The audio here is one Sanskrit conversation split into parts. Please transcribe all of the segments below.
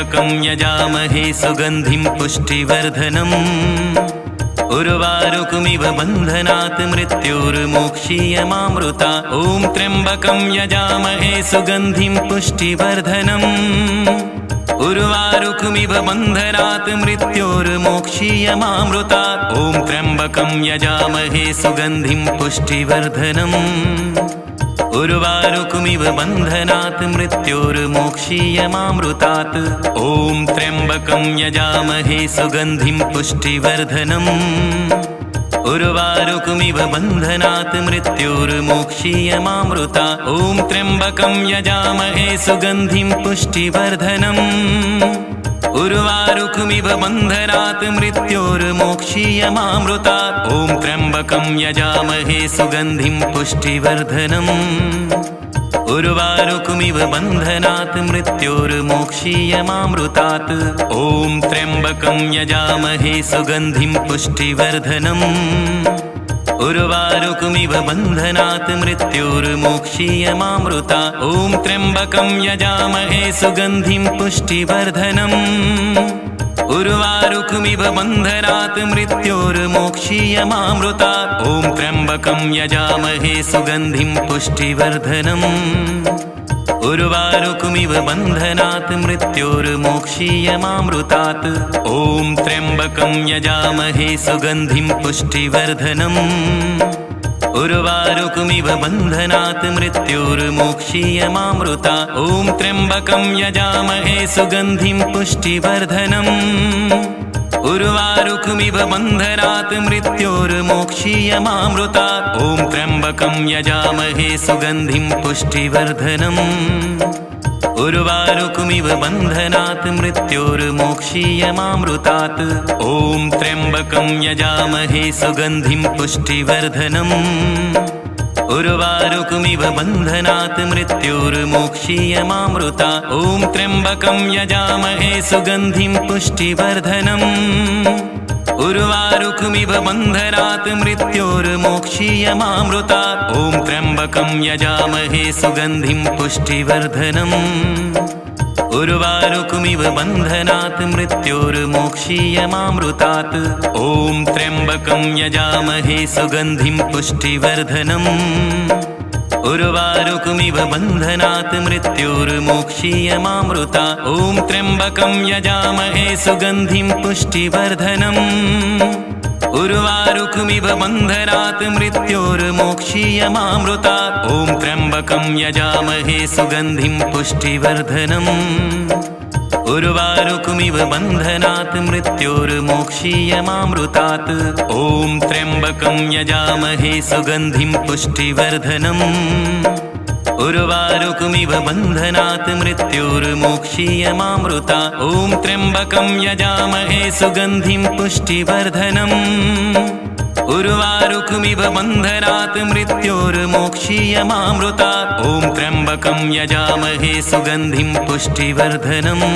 त्र्यम्बकं यजामहे सुगन्धिं पुष्टिवर्धनम् उर्वारुकमिव बन्धनात् मृत्योर्मोक्षीयमामृता ॐ त्र्यम्बकं यजामहे सुगन्धिं पुष्टिवर्धनम् उर्वारुकमिव बन्धनात् मृत्योर्मोक्षीयमामृता ॐ त्र्यम्बकं यजामहे सुगन्धिं पुष्टिवर्धनम् उर्वारुकमिव बन्धनात् मृत्योर्मोक्षीयमामृतात् ॐ त्र्यम्बकं यजामहे सुगन्धिं पुष्टिवर्धनम् उर्वारुकमिव बन्धनात् मृत्योर्मोक्षीयमामृता ॐ त्र्यम्बकं यजामहे सुगन्धिं पुष्टिवर्धनम् उर्वारुकमिव बन्धनात् मृत्योर्मोक्षीयमामृता ॐ त्र्यम्बकं यजामहे सुगन्धिं पुष्टिवर्धनम् उर्वारुकमिव बन्धनात् मृत्योर्मोक्षीयमामृतात् ॐ त्र्यम्बकं यजामहे सुगन्धिं पुष्टिवर्धनम् उर्वारुकमिव बन्धनात् मृत्योर्मोक्षीयमामृता ॐ त्र्यम्बकं यजामहे सुगन्धिं पुष्टिवर्धनम् उर्वारुकमिव बन्धनात् मृत्योर्मोक्षीयमामृता ॐ त्र्यम्बकं यजामहे सुगन्धिं पुष्टिवर्धनम् उर्वारुकमिव बन्धनात् मृत्योर्मोक्षीयमामृतात् ॐ त्र्यम्बकं यजामहे सुगन्धिं पुष्टिवर्धनम् उर्वारुकमिव बन्धनात् मृत्योर्मोक्षीयमामृता ॐ त्र्यम्बकं यजामहे सुगन्धिं पुष्टिवर्धनम् उर्वारुकमिव बन्धनात् मृत्योर्मोक्षीयमामृता ॐ त्र्यम्बकं यजामहे सुगन्धिं पुष्टिवर्धनम् उर्वारुकमिव बन्धनात् मृत्योर्मोक्षीयमामृतात् ॐ त्र्यम्बकं यजामहे सुगन्धिं पुष्टिवर्धनम् उर्वारुकमिव बन्धनात् मृत्योर्मोक्षीयमामृता ॐ त्र्यम्बकं यजामहे सुगन्धिं पुष्टिवर्धनम् उर्वारुकमिव बन्धनात् मृत्योर्मोक्षीयमामृता ॐ त्र्यम्बकं यजामहे सुगन्धिं पुष्टिवर्धनम् उर्वारुकमिव बन्धनात् मृत्योर्मोक्षीयमामृतात् ॐ त्र्यम्बकं यजामहे सुगन्धिं पुष्टिवर्धनम् उर्वारुकमिव बन्धनात् मृत्योर्मोक्षीयमामृता ॐ त्र्यम्बकं यजामहे सुगन्धिं पुष्टिवर्धनम् उर्वारुकमिव बन्धनात् मृत्योर्मोक्षीयमामृता ॐ त्र्यम्बकं यजामहे सुगन्धिं पुष्टिवर्धनम् उर्वारुकमिव बन्धनात् मृत्योर्मोक्षीयमामृतात् ॐ त्र्यम्बकं यजामहे सुगन्धिं पुष्टिवर्धनम् उर्वारुकमिव बन्धनात् मृत्योर्मोक्षीयमामृता ॐ त्र्यम्बकं यजामहे सुगन्धिं पुष्टिवर्धनम् उर्वारुकमिव बन्धनात् मृत्योर्मोक्षीयमामृता ॐ त्र्यम्बकं यजामहे सुगन्धिं पुष्टिवर्धनम्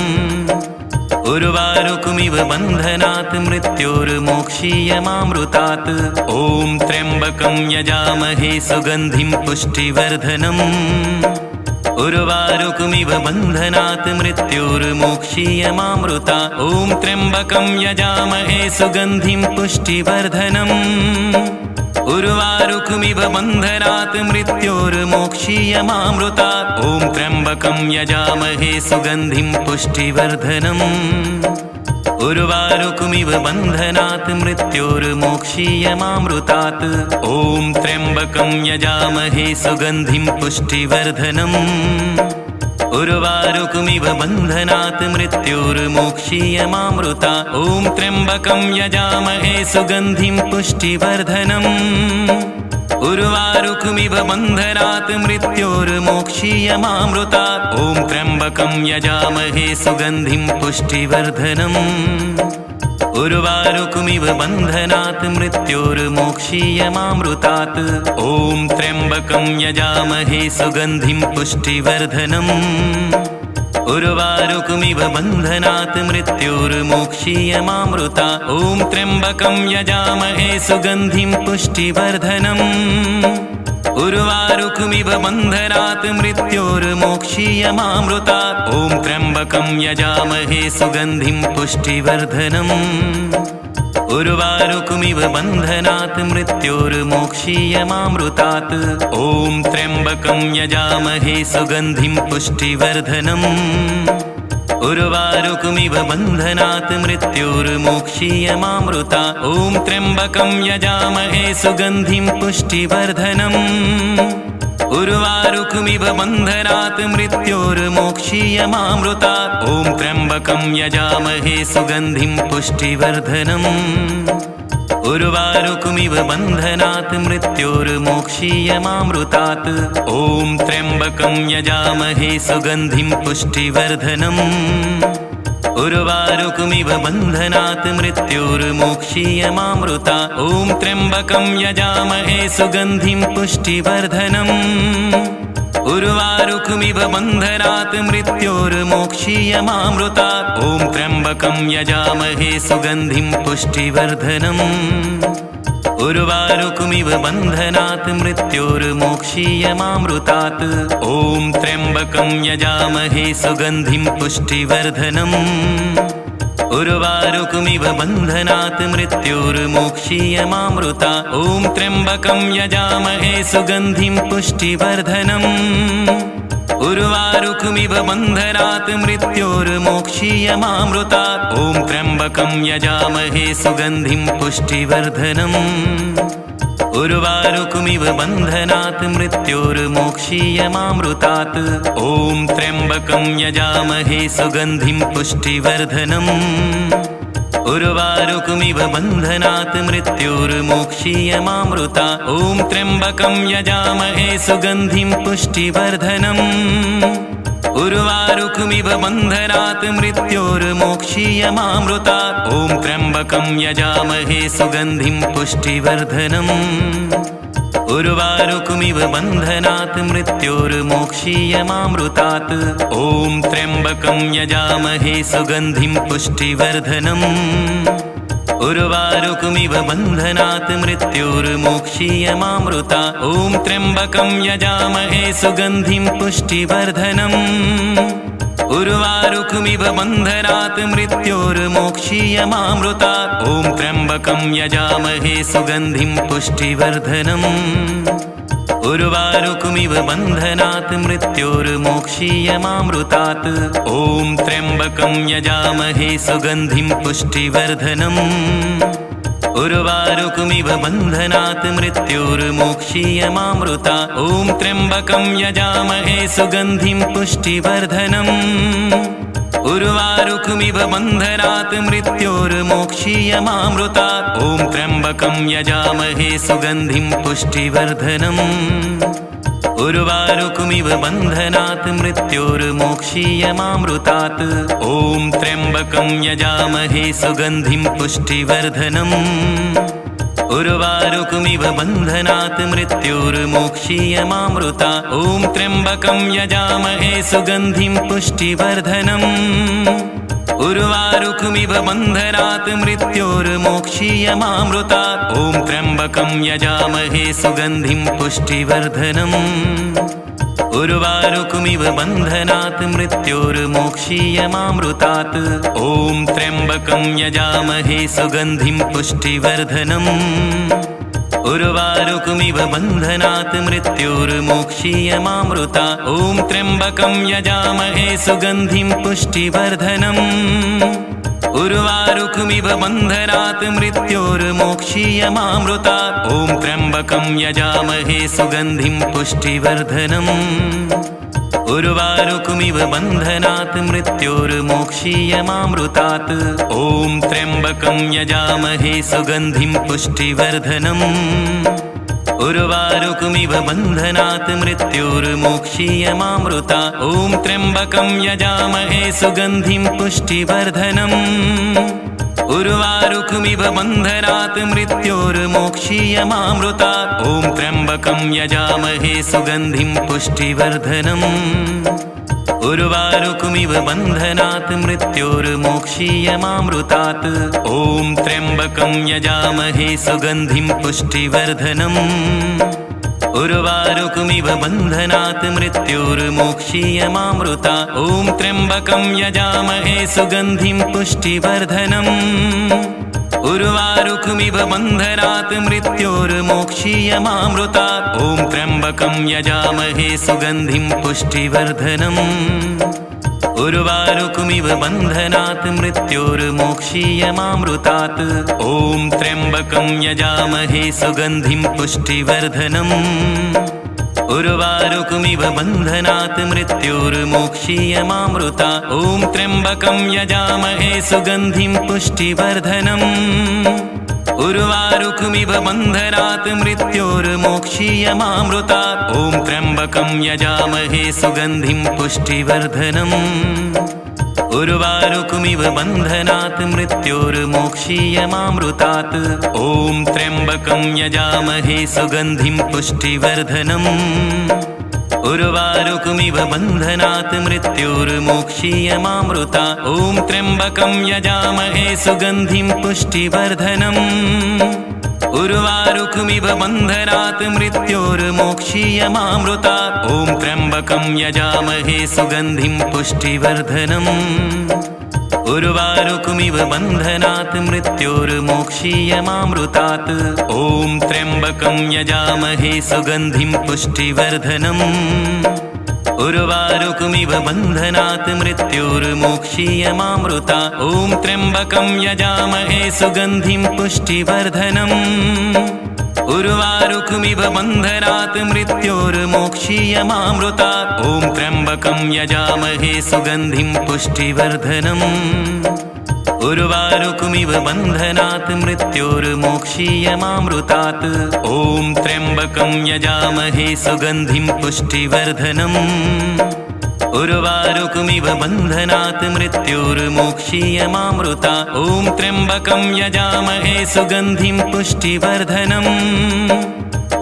उर्वारुकमिव बन्धनात् मृत्योर्मोक्षीयमामृतात् ॐ त्र्यम्बकं यजामहे सुगन्धिं पुष्टिवर्धनम् उर्वारुकमिव बन्धनात् मृत्योर्मोक्षीयमामृता ॐ त्र्यम्बकं यजामहे सुगन्धिं पुष्टिवर्धनम् उर्वारुकमिव बन्धनात् मृत्योर्मोक्षीयमामृता ॐ त्र्यम्बकं यजामहे सुगन्धिं पुष्टिवर्धनम् उर्वारुकमिव बन्धनात् मृत्योर्मोक्षीयमामृतात् ॐ त्र्यम्बकं यजामहे सुगन्धिं पुष्टिवर्धनम् उर्वारुकमिव बन्धनात् मृत्योर्मोक्षीयमामृता ॐ त्र्यम्बकं यजामहे सुगन्धिं पुष्टिवर्धनम् उर्वारुकमिव बन्धनात् मृत्योर्मोक्षीयमामृता ॐ त्र्यम्बकं यजामहे सुगन्धिं पुष्टिवर्धनम् उर्वारुकमिव बन्धनात् मृत्योर्मोक्षीयमामृतात् ॐ त्र्यम्बकं यजामहे सुगन्धिं पुष्टिवर्धनम् उर्वारुकमिव बन्धनात् मृत्योर्मोक्षीयमामृता ॐ त्र्यम्बकं यजामहे सुगन्धिं पुष्टिवर्धनम् उर्वारुकमिव उर्वारुकमिव बन्धनात् मृत्योर्मोक्षीयमामृतात् ॐ त्र्यम्बकं यजामहे सुगन्धिं पुष्टिवर्धनम् उर्वारुकमिव बन्धनात् मृत्योर्मोक्षीयमामृतात् ॐ त्र्यम्बकं यजामहे सुगन्धिं पुष्टिवर्धनम् उर्वारुकमिव बन्धनात् मृत्योर्मोक्षीयमामृतात् ॐ त्र्यम्बकं यजामहे सुगन्धिं पुष्टिवर्धनम् उर्वारुकमिव बन्धनात् मृत्योर्मोक्षीयमामृतात् ॐ त्र्यम्बकं यजामहे सुगन्धिं पुष्टिवर्धनम् उर्वारुकमिव बन्धनात् मृत्योर्मोक्षीयमामृतात् ॐ त्र्यम्बकं यजामहे सुगन्धिं पुष्टिवर्धनम् उर्वारुकमिव बन्धनात् मृत्योर्मोक्षीयमामृतात् ॐ त्र्यम्बकं यजामहे सुगन्धिं पुष्टिवर्धनम् उर्वारुकमिव बन्धनात् मृत्योर्मोक्षीयमामृतात् ॐ त्र्यम्बकं यजामहे सुगन्धिं पुष्टिवर्धनम् उर्वारुकमिव बन्धनात् मृत्योर्मोक्षीयमामृतात् ॐ त्र्यम्बकं यजामहे सुगन्धिं पुष्टिवर्धनम् उर्वारुकमिव बन्धनात् मृत्योर्मोक्षीयमामृतात् ॐ त्र्यम्बकं यजामहे सुगन्धिं पुष्टिवर्धनम् उर्वारुकमिव बन्धनात् मृत्योर्मोक्षीयमामृतात् ॐ त्र्यम्बकं यजामहे सुगन्धिं पुष्टिवर्धनम् उर्वारुकमिव बन्धनात् मृत्योर्मोक्षीयमामृतात् ॐ त्र्यम्बकं यजामहे सुगन्धिं पुष्टिवर्धनम् उर्वारुकमिव बन्धनात् मृत्योर्मोक्षीयमामृतात् ॐ त्र्यम्बकं यजामहे सुगन्धिं पुष्टिवर्धनम् उर्वारुकमिव बन्धनात् मृत्योर्मोक्षीयमामृतात् ॐ त्र्यम्बकं यजामहे सुगन्धिं पुष्टिवर्धनम् उर्वारुकमिव बन्धनात् मृत्योर्मोक्षीयमामृतात् ॐ त्र्यम्बकं यजामहे सुगन्धिं पुष्टिवर्धनम् उर्वारुकमिव बन्धनात् मृत्योर्मोक्षीयमामृतात् ॐ त्र्यम्बकं यजामहे सुगन्धिं पुष्टिवर्धनम् उर्वारुकमिव बन्धनात् मृत्योर्मोक्षीयमामृतात् ॐ त्र्यम्बकं यजामहे सुगन्धिं पुष्टिवर्धनम् उर्वारुकमिव बन्धनात् मृत्योर्मोक्षीयमामृतात् ॐ त्र्यम्बकं यजामहे सुगन्धिं पुष्टिवर्धनम् उर्वारुकमिव बन्धनात् मृत्योर्मोक्षीयमामृतात् ॐ त्र्यम्बकं यजामहे सुगन्धिं पुष्टिवर्धनम् उर्वारुकमिव बन्धनात् मृत्योर्मोक्षीयमामृतात् ॐ त्र्यम्बकं यजामहे सुगन्धिं पुष्टिवर्धनम् उर्वारुकमिव बन्धनात् मृत्योर्मोक्षीयमामृतात् ॐ त्र्यम्बकं यजामहे सुगन्धिं पुष्टिवर्धनम् उर्वारुकमिव बन्धनात् मृत्योर्मोक्षीयमामृतात् ॐ त्र्यम्बकं यजामहे सुगन्धिं पुष्टिवर्धनम् उर्वारुकमिव बन्धनात् मृत्योर्मोक्षीयमामृतात् ॐ त्र्यम्बकं यजामहे सुगन्धिं पुष्टिवर्धनम् उर्वारुकमिव बन्धनात् मृत्योर्मोक्षीयमामृतात् ॐ त्र्यम्बकं यजामहे सुगन्धिं पुष्टिवर्धनम् उर्वारुकमिव बन्धनात् मृत्योर्मोक्षीयमामृतात् ॐ त्र्यम्बकं यजामहे सुगन्धिं पुष्टिवर्धनम् उर्वारुकमिव बन्धनात् मृत्योर्मोक्षीयमामृतात् ॐ त्र्यम्बकं यजामहे सुगन्धिं पुष्टिवर्धनम् उर्वारुकमिव बन्धनात् मृत्योर्मोक्षीयमामृतात् ॐ त्र्यम्बकं यजामहे सुगन्धिं पुष्टिवर्धनम् उर्वारुकमिव बन्धनात् मृत्योर्मोक्षीयमामृतात् ॐ त्र्यम्बकं यजामहे सुगन्धिं पुष्टिवर्धनम् उर्वारुकमिव बन्धनात् मृत्योर्मोक्षीयमामृतात् ॐ त्र्यम्बकं यजामहे सुगन्धिं पुष्टिवर्धनम् उर्वारुकमिव बन्धनात् मृत्योर्मोक्षीयमामृतात् ॐ त्र्यम्बकं यजामहे सुगन्धिं पुष्टिवर्धनम् उर्वारुकमिव बन्धनात् मृत्योर्मोक्षीयमामृता ॐ त्र्यम्बकं यजामहे सुगन्धिं पुष्टिवर्धनम् उर्वारुकमिव बन्धनात् मृत्योर्मोक्षीयमामृता ॐ त्र्यम्बकं यजामहे सुगन्धिं पुष्टिवर्धनम् उर्वारुकमिव बन्धनात् मृत्योर्मोक्षीयमामृतात् ॐ त्र्यम्बकं यजामहे सुगन्धिं पुष्टिवर्धनम् उर्वारुकमिव बन्धनात् मृत्योर्मोक्षीयमामृता ॐ त्र्यम्बकं यजामहे सुगन्धिं पुष्टिवर्धनम् उर्वारुकमिव बन्धनात् मृत्योर्मोक्षीयमामृता ॐ त्र्यम्बकं यजामहे सुगन्धिं पुष्टिवर्धनम् उर्वारुकमिव बन्धनात् मृत्योर्मोक्षीयमामृतात् ॐ त्र्यम्बकं यजामहे सुगन्धिं पुष्टिवर्धनम् उर्वारुकमिव बन्धनात् मृत्योर्मोक्षीयमामृता ॐ त्र्यम्बकं यजामहे सुगन्धिं पुष्टिवर्धनम् उर्वारुकमिव बन्धनात् मृत्योर्मोक्षीयमामृता ॐ त्र्यम्बकं यजामहे सुगन्धिं पुष्टिवर्धनम् उर्वारुकमिव बन्धनात् मृत्योर्मोक्षीयमामृतात् ॐ त्र्यम्बकं यजामहे सुगन्धिं पुष्टिवर्धनम् उर्वारुकमिव बन्धनात् मृत्योर्मोक्षीयमामृता ॐ त्र्यम्बकं यजामहे सुगन्धिं पुष्टिवर्धनम् उर्वारुकमिव बन्धनात् मृत्योर्मोक्षीयमामृता ॐ त्र्यम्बकं यजामहे सुगन्धिं पुष्टिवर्धनम् उर्वारुकमिव बन्धनात् मृत्योर्मोक्षीयमामृतात् ॐ त्र्यम्बकं यजामहे सुगन्धिं पुष्टिवर्धनम् उर्वारुकमिव बन्धनात् मृत्योर्मोक्षीयमामृता ॐ त्र्यम्बकं यजामहे सुगन्धिं पुष्टिवर्धनम्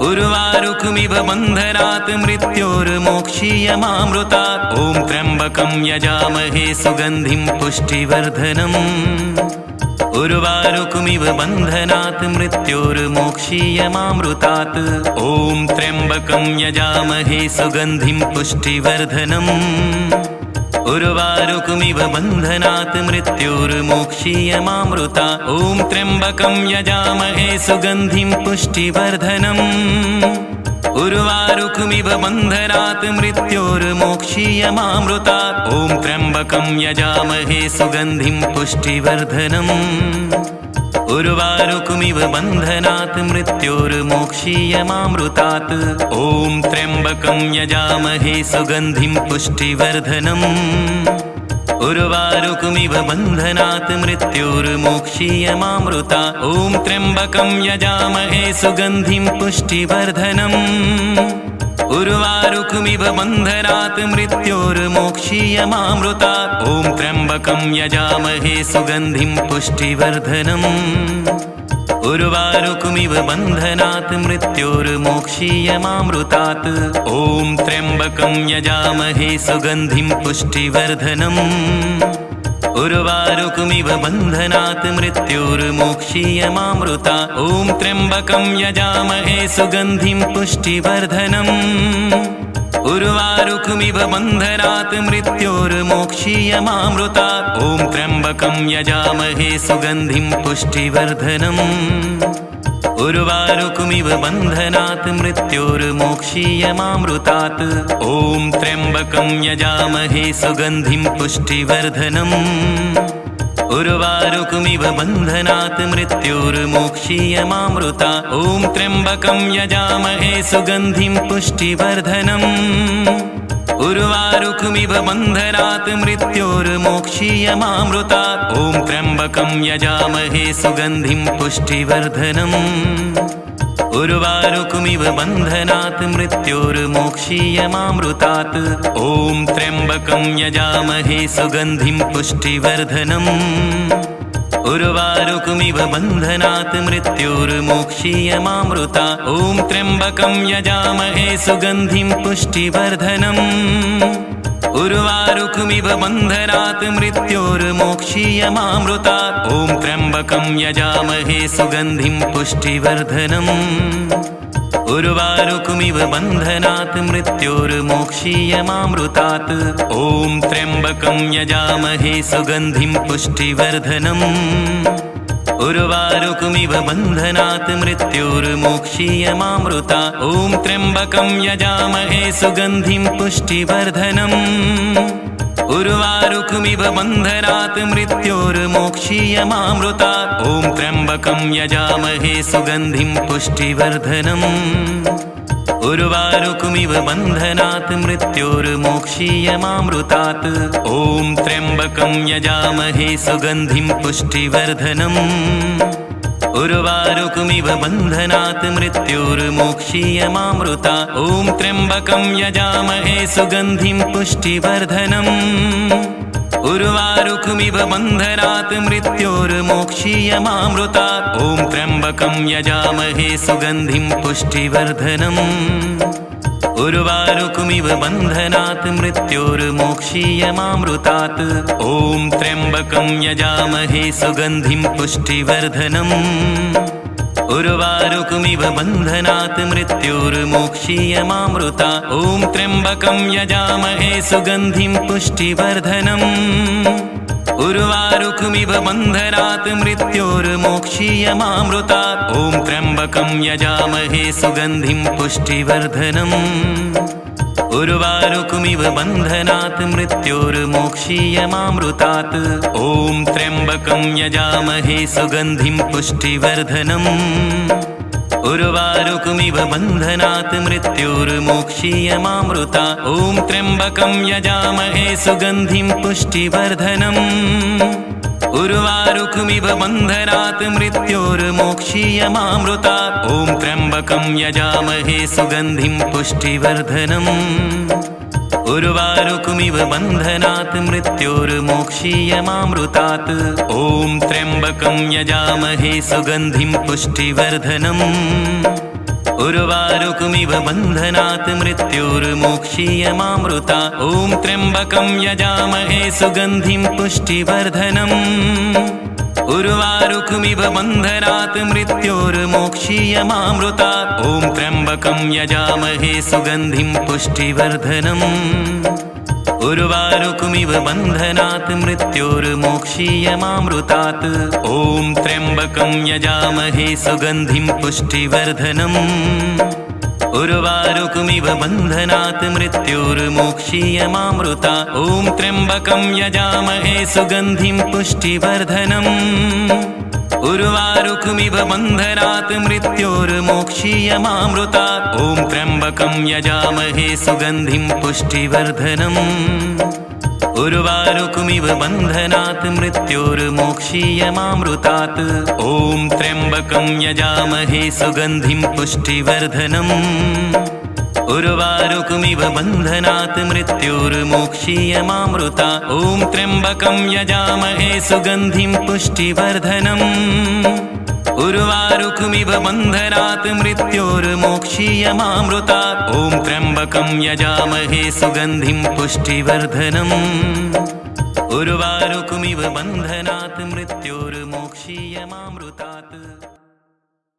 उर्वारुकमिव बन्धनात् मृत्योर्मोक्षीयमामृता ॐ त्र्यम्बकं यजामहे सुगन्धिं पुष्टिवर्धनम् उर्वारुकमिव बन्धनात् मृत्योर्मोक्षीयमामृतात् ॐ त्र्यम्बकं यजामहे सुगन्धिं पुष्टिवर्धनम् उर्वारुकमिव बन्धनात् मृत्योर्मोक्षीयमामृता ॐ त्र्यम्बकं यजामहे सुगन्धिं पुष्टिवर्धनम् उर्वारुकमिव बन्धनात् मृत्योर्मोक्षीयमामृता ॐ त्र्यम्बकं यजामहे सुगन्धिं पुष्टिवर्धनम् उर्वारुकमिव बन्धनात् मृत्योर्मोक्षीयमामृतात् ॐ त्र्यम्बकं यजामहे सुगन्धिं पुष्टिवर्धनम् उर्वारुकमिव बन्धनात् मृत्योर्मोक्षीयमामृता ॐ त्र्यम्बकं यजामहे सुगन्धिं पुष्टिवर्धनम् उर्वारुकमिव बन्धनात् मृत्योर्मोक्षीयमामृता ॐ त्र्यम्बकं यजामहे सुगन्धिं पुष्टिवर्धनम् उर्वारुकमिव बन्धनात् मृत्योर्मोक्षीयमामृतात् ॐ त्र्यम्बकं यजामहे सुगन्धिं पुष्टिवर्धनम् उर्वारुकमिव बन्धनात् मृत्योर्मोक्षीयमामृता ॐ त्र्यम्बकं यजामहे सुगन्धिं पुष्टिवर्धनम् उर्वारुकमिव बन्धनात् मृत्योर्मोक्षीयमामृता ॐ त्र्यम्बकं यजामहे सुगन्धिं पुष्टिवर्धनम् उर्वारुकमिव बन्धनात् मृत्योर्मोक्षीयमामृतात् ॐ त्र्यम्बकं यजामहे सुगन्धिं पुष्टिवर्धनम् उर्वारुकमिव बन्धनात् मृत्योर्मोक्षीयमामृता ॐ त्र्यम्बकं यजामहे सुगन्धिं पुष्टिवर्धनम् उर्वारुकमिव बन्धनात् मृत्योर्मोक्षीयमामृता ॐ त्र्यम्बकं यजामहे सुगन्धिं पुष्टिवर्धनम् उर्वारुकमिव बन्धनात् मृत्योर्मोक्षीयमामृतात् ॐ त्र्यम्बकं यजामहे सुगन्धिं पुष्टिवर्धनम् उर्वारुकमिव बन्धनात् मृत्योर्मोक्षीयमामृता ॐ त्र्यम्बकं यजामहे सुगन्धिं पुष्टिवर्धनम् उर्वारुकमिव बन्धनात् मृत्योर्मोक्षीयमामृता ॐ त्र्यम्बकं यजामहे सुगन्धिं पुष्टिवर्धनम् उर्वारुकमिव बन्धनात् मृत्योर्मोक्षीयमामृतात्। ॐ त्र्यम्बकं यजामहे सुगन्धिं पुष्टिवर्धनम्। उर्वारुकमिव बन्धनात् मृत्योर्मोक्षीयमामृतात्। ॐ त्र्यम्बकं यजामहे सुगन्धिं पुष्टिवर्धनम्। उर्वारुकमिव बन्धनात् मृत्योर्मोक्षीयमामृतात्। ॐ त्र्यम्बकं यजामहे सुगन्धिं पुष्टिवर्धनम्। उर्वारुकमिव बन्धनात् मृत्योर्मोक्षीयमामृतात्। ॐ त्र्यम्बकं यजामहे सुगन्धिं पुष्टिवर्धनम्। उर्वारुकमिव बन्धनात् मृत्योर्मोक्षीयमामृतात्। ॐ त्र्यम्बकं यजामहे सुगन्धिं पुष्टिवर्धनम्। उर्वारुकमिव बन्धनात् मृत्योर्मोक्षीयमामृतात्। ॐ त्र्यम्बकं यजामहे सुगन्धिं पुष्टिवर्धनम्। उर्वारुकमिव बन्धनात् मृत्योर्मोक्षीयमामृतात्। ॐ त्र्यम्बकं यजामहे सुगन्धिं पुष्टिवर्धनम्। उर्वारुकमिव बन्धनात् मृत्योर्मोक्षीयमामृतात्। ॐ त्र्यम्बकं यजामहे सुगन्धिं पुष्टिवर्धनम्। उर्वारुकमिव बन्धनात् मृत्योर्मोक्षीयमामृतात्। ॐ त्र्यम्बकं यजामहे सुगन्धिं पुष्टिवर्धनम्। उर्वारुकमिव बन्धनात् मृत्योर्मोक्षीयमामृतात्। ॐ त्र्यम्बकं यजामहे सुगन्धिं पुष्टिवर्धनम्। उर्वारुकमिव बन्धनात् मृत्योर्मोक्षीयमामृतात्। ॐ त्र्यम्बकं यजामहे सुगन्धिं पुष्टिवर्धनम्। उर्वारुकमिव बन्धनात् मृत्योर्मोक्षीयमामृतात्। ॐ त्र्यम्बकं यजामहे सुगन्धिं पुष्टिवर्धनम्। उर्वारुकमिव बन्धनात् मृत्योर्मोक्षीयमामृतात्। ॐ त्र्यम्बकं यजामहे सुगन्धिं पुष्टिवर्धनम्। उर्वारुकमिव बन्धनात् मृत्योर्मोक्षीयमामृतात्। ॐ त्र्यम्बकं यजामहे सुगन्धिं पुष्टिवर्धनम्। उर्वारुकमिव बन्धनात् मृत्योर्मोक्षीयमामृतात्। ॐ त्र्यम्बकं यजामहे सुगन्धिं पुष्टिवर्धनम्। उर्वारुकमिव बन्धनात् मृत्योर्मोक्षीयमामृतात्। ॐ त्र्यम्बकं यजामहे सुगन्धिं पुष्टिवर्धनम्। उर्वारुकमिव बन्धनात् मृत्योर्मोक्षीयमामृतात्। ॐ त्र्यम्बकं यजामहे सुगन्धिं पुष्टिवर्धनम्। उर्वारुकमिव बन्धनात् मृत्योर्मोक्षीयमामृतात्। ॐ त्र्यम्बकं यजामहे सुगन्धिं पुष्टिवर्धनम्। उर्वारुकमिव बन्धनात् मृत्योर्मोक्षीयमामृतात्। ॐ त्र्यम्बकं यजामहे सुगन्धिं पुष्टिवर्धनम्। उर्वारुकमिव बन्धनात् मृत्योर्मोक्षीयमामृतात्। ॐ त्र्यम्बकं यजामहे सुगन्धिं पुष्टिवर्धनम्। उर्वारुकमिव बन्धनात् मृत्योर्मोक्षीयमामृतात्। ॐ त्र्यम्बकं यजामहे सुगन्धिं पुष्टिवर्धनम्। उर्वारुकमिव बन्धनात् मृत्योर्मोक्षीयमामृतात्।